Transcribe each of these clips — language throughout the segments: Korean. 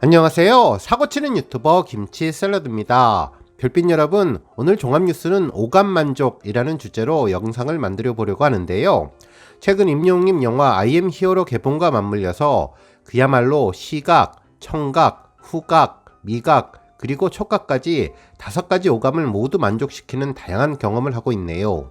안녕하세요. 사고치는 유튜버 김치샐러드입니다. 별빛 여러분, 오늘 종합뉴스는 오감만족이라는 주제로 영상을 만들어 보려고 하는데요. 최근 임영웅 영화 I am 히어로 개봉과 맞물려서 그야말로 시각, 청각, 후각, 미각, 그리고 촉각까지 5가지 오감을 모두 만족시키는 다양한 경험을 하고 있네요.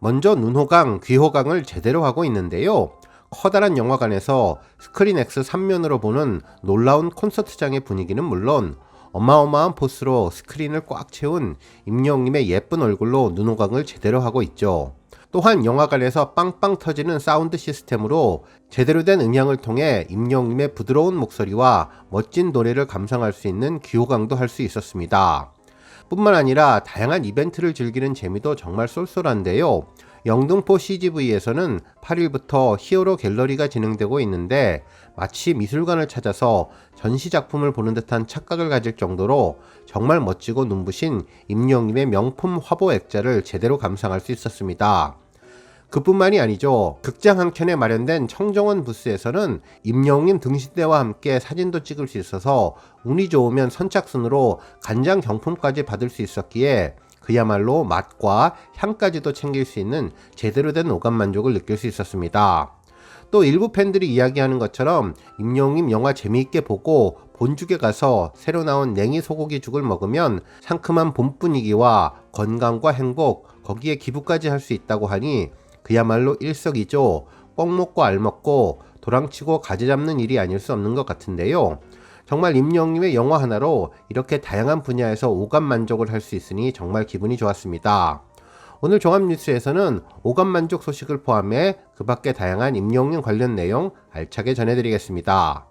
먼저 눈호강, 귀호강을 제대로 하고 있는데요. 커다란 영화관에서 스크린 X 3면으로 보는 놀라운 콘서트장의 분위기는 물론 어마어마한 포스로 스크린을 꽉 채운 임영웅님의 예쁜 얼굴로 눈호강을 제대로 하고 있죠. 또한 영화관에서 빵빵 터지는 사운드 시스템으로 제대로 된 음향을 통해 임영웅님의 부드러운 목소리와 멋진 노래를 감상할 수 있는 귀호강도 할 수 있었습니다. 뿐만 아니라 다양한 이벤트를 즐기는 재미도 정말 쏠쏠한데요. 영등포 CGV에서는 8일부터 히어로 갤러리가 진행되고 있는데 마치 미술관을 찾아서 전시작품을 보는 듯한 착각을 가질 정도로 정말 멋지고 눈부신 임영웅님의 명품 화보 액자를 제대로 감상할 수 있었습니다. 그뿐만이 아니죠. 극장 한켠에 마련된 청정원 부스에서는 임영웅님 등신대와 함께 사진도 찍을 수 있어서 운이 좋으면 선착순으로 간장 경품까지 받을 수 있었기에 그야말로 맛과 향까지도 챙길 수 있는 제대로 된 오감 만족을 느낄 수 있었습니다. 또 일부 팬들이 이야기하는 것처럼 임영웅님 영화 재미있게 보고 본죽에 가서 새로 나온 냉이 소고기 죽을 먹으면 상큼한 봄 분위기와 건강과 행복, 거기에 기부까지 할 수 있다고 하니 그야말로 일석이조, 꼭 먹고 알 먹고 도랑치고 가지 잡는 일이 아닐 수 없는 것 같은데요. 정말 임영웅님의 영화 하나로 이렇게 다양한 분야에서 오감 만족을 할 수 있으니 정말 기분이 좋았습니다. 오늘 종합뉴스에서는 오감 만족 소식을 포함해 그 밖에 다양한 임영웅님 관련 내용 알차게 전해드리겠습니다.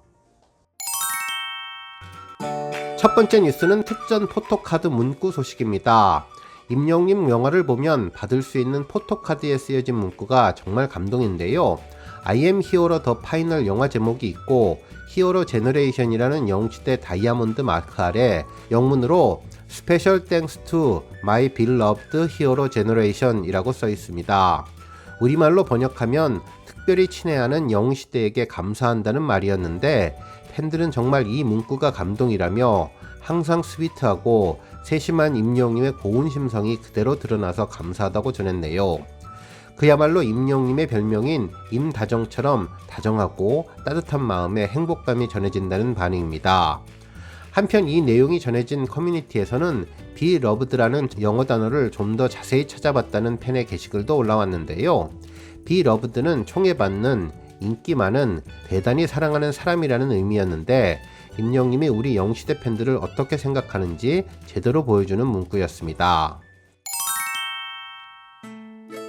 첫 번째 뉴스는 특전 포토카드 문구 소식입니다. 임영웅님 영화를 보면 받을 수 있는 포토카드에 쓰여진 문구가 정말 감동인데요. I am hero the final 영화 제목이 있고 히어로 제너레이션이라는 영웅시대 다이아몬드 마크 아래 영문으로 Special thanks to my beloved hero generation 이라고 써 있습니다. 우리말로 번역하면 특별히 친애하는 영웅시대에게 감사한다는 말이었는데 팬들은 정말 이 문구가 감동이라며 항상 스위트하고 세심한 임영웅님의 고운 심성이 그대로 드러나서 감사하다고 전했네요. 그야말로 임영웅님의 별명인 임다정처럼 다정하고 따뜻한 마음에 행복감이 전해진다는 반응입니다. 한편 이 내용이 전해진 커뮤니티에서는 be loved라는 영어 단어를 좀 더 자세히 찾아봤다는 팬의 게시글도 올라왔는데요. be loved는 총애받는, 인기 많은, 대단히 사랑하는 사람이라는 의미였는데 임영웅님이 우리 영웅시대 팬들을 어떻게 생각하는지 제대로 보여주는 문구였습니다.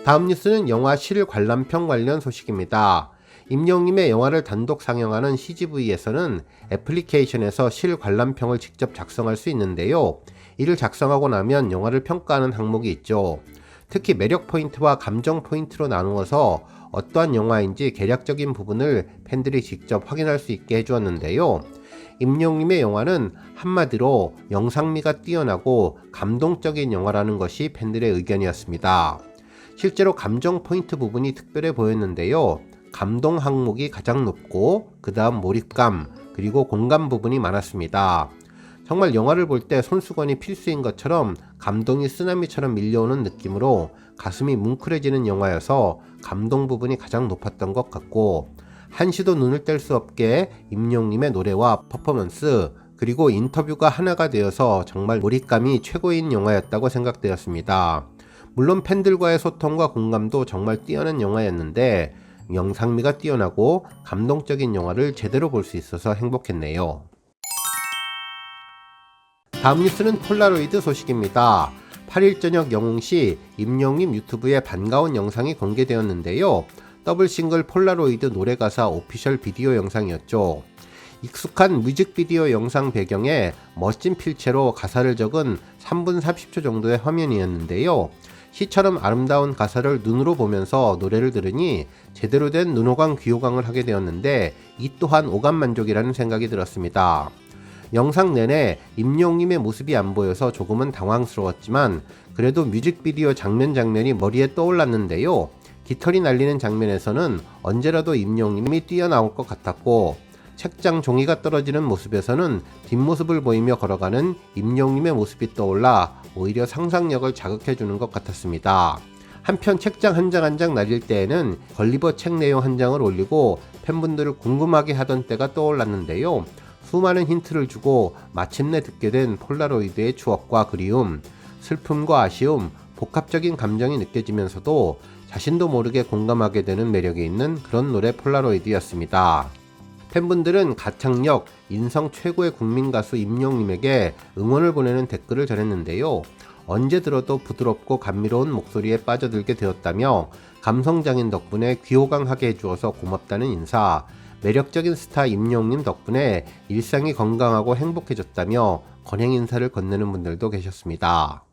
다음 뉴스는 영화 실관람평 관련 소식입니다. 임영웅님의 영화를 단독 상영하는 CGV에서는 애플리케이션에서 실관람평을 직접 작성할 수 있는데요. 이를 작성하고 나면 영화를 평가하는 항목이 있죠. 특히 매력 포인트와 감정 포인트로 나누어서 어떠한 영화인지 개략적인 부분을 팬들이 직접 확인할 수 있게 해주었는데요. 임영웅님의 영화는 한마디로 영상미가 뛰어나고 감동적인 영화라는 것이 팬들의 의견이었습니다. 실제로 감정 포인트 부분이 특별해 보였는데요. 감동 항목이 가장 높고 그 다음 몰입감 그리고 공감 부분이 많았습니다. 정말 영화를 볼 때 손수건이 필수인 것처럼 감동이 쓰나미처럼 밀려오는 느낌으로 가슴이 뭉클해지는 영화여서 감동 부분이 가장 높았던 것 같고 한시도 눈을 뗄 수 없게 임영웅님의 노래와 퍼포먼스 그리고 인터뷰가 하나가 되어서 정말 몰입감이 최고인 영화였다고 생각되었습니다. 물론 팬들과의 소통과 공감도 정말 뛰어난 영화였는데 영상미가 뛰어나고 감동적인 영화를 제대로 볼 수 있어서 행복했네요. 다음 뉴스는 폴라로이드 소식입니다. 8일 저녁 영웅시 임영웅님 유튜브에 반가운 영상이 공개되었는데요. 더블 싱글 폴라로이드 노래가사 오피셜 비디오 영상이었죠. 익숙한 뮤직비디오 영상 배경에 멋진 필체로 가사를 적은 3분 30초 정도의 화면이었는데요. 시처럼 아름다운 가사를 눈으로 보면서 노래를 들으니 제대로 된 눈호강 귀호강을 하게 되었는데 이 또한 오감만족이라는 생각이 들었습니다. 영상 내내 임영웅님의 모습이 안 보여서 조금은 당황스러웠지만 그래도 뮤직비디오 장면이 머리에 떠올랐는데요. 깃털이 날리는 장면에서는 언제라도 임영웅님이 뛰어나올 것 같았고 책장 종이가 떨어지는 모습에서는 뒷모습을 보이며 걸어가는 임영님의 모습이 떠올라 오히려 상상력을 자극해주는 것 같았습니다. 한편 책장 한 장 한 장 날릴 때에는 걸리버 책 내용 한 장을 올리고 팬분들을 궁금하게 하던 때가 떠올랐는데요. 수많은 힌트를 주고 마침내 듣게 된 폴라로이드의 추억과 그리움, 슬픔과 아쉬움, 복합적인 감정이 느껴지면서도 자신도 모르게 공감하게 되는 매력이 있는 그런 노래 폴라로이드였습니다. 팬분들은 가창력, 인성 최고의 국민 가수 임영님에게 응원을 보내는 댓글을 전했는데요. 언제 들어도 부드럽고 감미로운 목소리에 빠져들게 되었다며 감성장인 덕분에 귀호강하게 해주어서 고맙다는 인사, 매력적인 스타 임영님 덕분에 일상이 건강하고 행복해졌다며 건행 인사를 건네는 분들도 계셨습니다.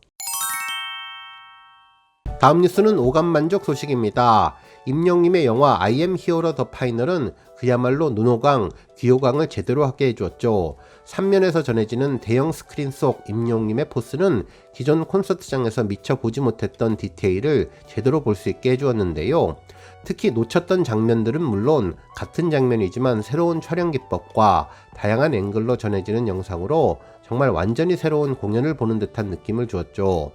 다음 뉴스는 오감만족 소식입니다. 임영님의 영화 I am hero the final은 그야말로 눈호강, 귀호강을 제대로 하게 해주었죠. 3면에서 전해지는 대형 스크린 속 임영님의 포스는 기존 콘서트장에서 미처 보지 못했던 디테일을 제대로 볼 수 있게 해주었는데요. 특히 놓쳤던 장면들은 물론 같은 장면이지만 새로운 촬영 기법과 다양한 앵글로 전해지는 영상으로 정말 완전히 새로운 공연을 보는 듯한 느낌을 주었죠.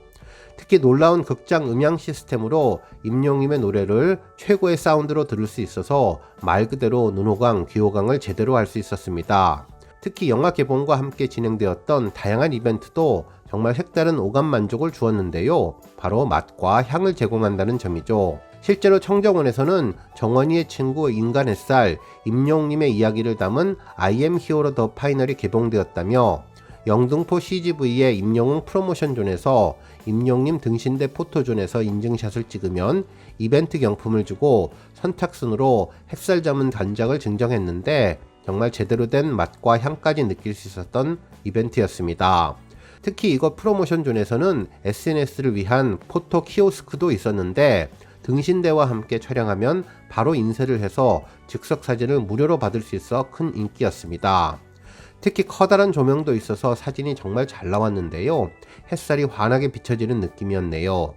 특히 놀라운 극장 음향 시스템으로 임영님의 노래를 최고의 사운드로 들을 수 있어서 말 그대로 눈호강, 귀호강을 제대로 할 수 있었습니다. 특히 영화 개봉과 함께 진행되었던 다양한 이벤트도 정말 색다른 오감 만족을 주었는데요. 바로 맛과 향을 제공한다는 점이죠. 실제로 청정원에서는 정원이의 친구 인간 햇살, 임영님의 이야기를 담은 I am hero the final이 개봉되었다며 영등포 CGV의 임영웅 프로모션존에서 임영님 등신대 포토존에서 인증샷을 찍으면 이벤트 경품을 주고 선착순으로 햇살 잡은 단장을 증정했는데 정말 제대로 된 맛과 향까지 느낄 수 있었던 이벤트였습니다. 특히 이것 프로모션존에서는 SNS를 위한 포토 키오스크도 있었는데 등신대와 함께 촬영하면 바로 인쇄를 해서 즉석 사진을 무료로 받을 수 있어 큰 인기였습니다. 특히 커다란 조명도 있어서 사진이 정말 잘 나왔는데요. 햇살이 환하게 비춰지는 느낌이었네요.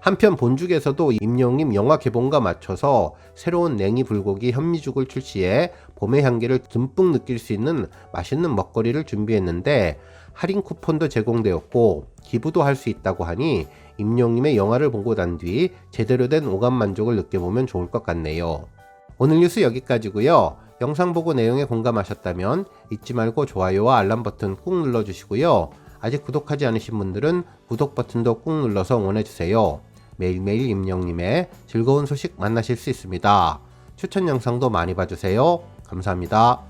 한편 본죽에서도 임영님 영화 개봉과 맞춰서 새로운 냉이 불고기 현미죽을 출시해 봄의 향기를 듬뿍 느낄 수 있는 맛있는 먹거리를 준비했는데 할인 쿠폰도 제공되었고 기부도 할 수 있다고 하니 임영님의 영화를 보고 난 뒤 제대로 된 오감 만족을 느껴보면 좋을 것 같네요. 오늘 뉴스 여기까지고요. 영상 보고 내용에 공감하셨다면 잊지 말고 좋아요와 알람 버튼 꾹 눌러주시고요. 아직 구독하지 않으신 분들은 구독 버튼도 꾹 눌러서 응원해주세요. 매일매일 임영님의 즐거운 소식 만나실 수 있습니다. 추천 영상도 많이 봐주세요. 감사합니다.